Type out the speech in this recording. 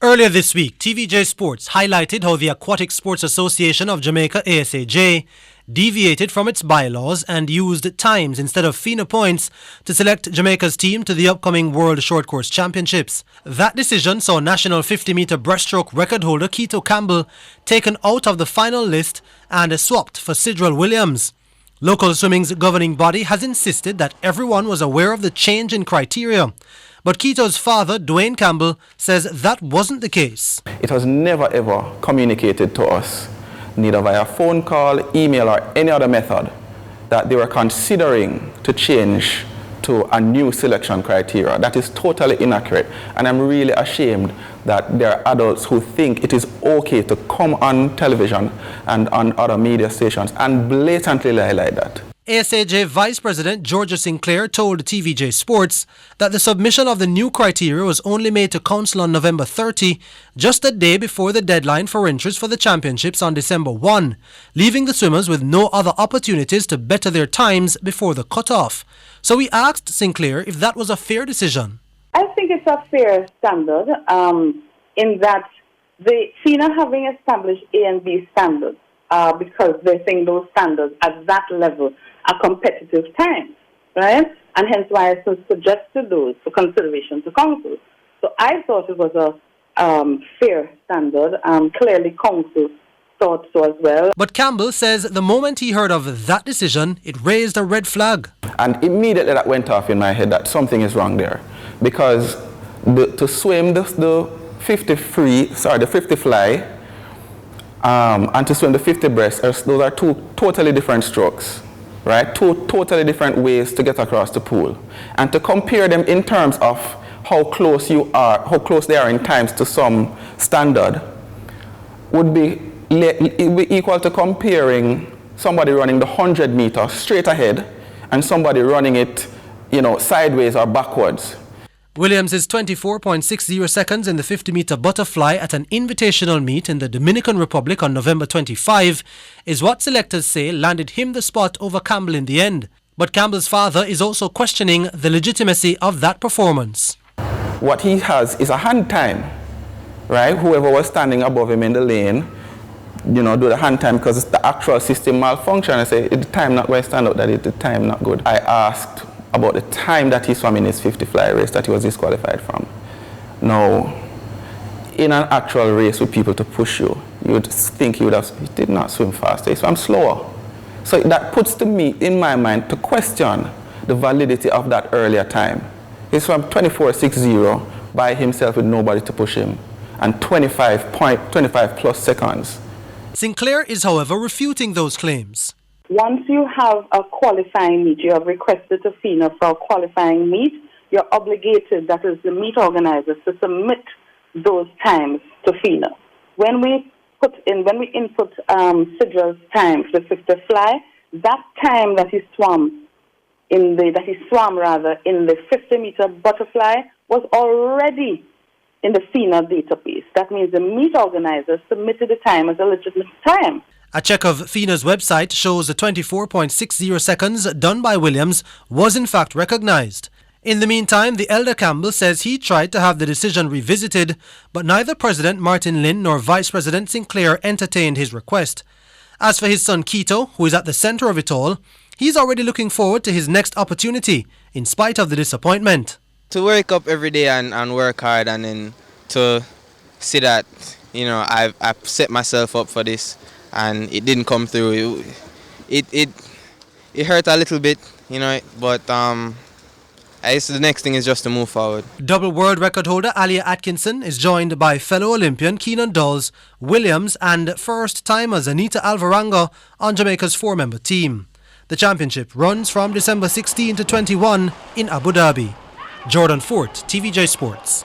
Earlier this week, TVJ Sports highlighted how the Aquatic Sports Association of Jamaica, ASAJ, deviated from its bylaws and used times instead of FINA points to select Jamaica's team to the upcoming World Short Course Championships. That decision saw national 50-meter breaststroke record holder Keto Campbell taken out of the final list and swapped for Sidrell Williams. Local swimming's governing body has insisted that everyone was aware of the change in criteria. But Keto's father, Dwayne Campbell, says that wasn't the case. It was never ever communicated to us, neither via phone call, email or any other method, that they were considering to change to a new selection criteria. That is totally inaccurate, and I'm really ashamed that there are adults who think it is okay to come on television and on other media stations and blatantly lie like that. ASAJ Vice President Georgia Sinclair told TVJ Sports that the submission of the new criteria was only made to Council on November 30, just a day before the deadline for entries for the championships on December 1, leaving the swimmers with no other opportunities to better their times before the cutoff. So we asked Sinclair if that was a fair decision. I think it's a fair standard in that the FINA having established A and B standards because they think those standards at that level are competitive times, right? And hence why I suggested those for consideration to Council. So I thought it was a fair standard. Clearly Council thought so as well. But Campbell says the moment he heard of that decision, it raised a red flag. And immediately that went off in my head that something is wrong there. Because to swim the 50 fly, and to swim the 50 breast, those are two totally different strokes, right? Two totally different ways to get across the pool. And to compare them in terms of how close they are in times to some standard would be equal to comparing somebody running the 100 meters straight ahead and somebody running it, sideways or backwards. Williams is 24.60 seconds in the 50-meter butterfly at an invitational meet in the Dominican Republic on November 25 is what selectors say landed him the spot over Campbell in the end. But Campbell's father is also questioning the legitimacy of that performance. What he has is a hand time, right? Whoever was standing above him in the lane, do the hand time because the actual system malfunctioned. I say, the time not going to stand out, that is the time not good. I asked about the time that he swam in his 50 fly race that he was disqualified from. Now, in an actual race with people to push you, you would think he did not swim faster, he swam slower. So that puts to me, in my mind, to question the validity of that earlier time. He swam 24.60 by himself with nobody to push him, and 25 plus seconds. Sinclair is, however, refuting those claims. Once you have a qualifying meet, you have requested to FINA for a qualifying meet, you're obligated, that is the meet organizers, to submit those times to FINA. When we input Sidrell's time for the 50 fly, that time that he swam in the 50-meter butterfly was already in the FINA database. That means the meet organizers submitted the time as a legitimate time. A check of FINA's website shows the 24.60 seconds done by Williams was in fact recognized. In the meantime, the elder Campbell says he tried to have the decision revisited, but neither President Martin Lynn nor Vice President Sinclair entertained his request. As for his son Keto, who is at the center of it all, he's already looking forward to his next opportunity, in spite of the disappointment. To wake up every day and work hard, and then to see that, I've set myself up for this, and it didn't come through. It hurt a little bit, but I guess the next thing is just to move forward. Double world record holder Alia Atkinson is joined by fellow Olympian Keenan Dawes, Williams and first-timers Anita Alvarenga on Jamaica's 4-member team. The championship runs from December 16 to 21 in Abu Dhabi. Jordan Fort, TVJ Sports.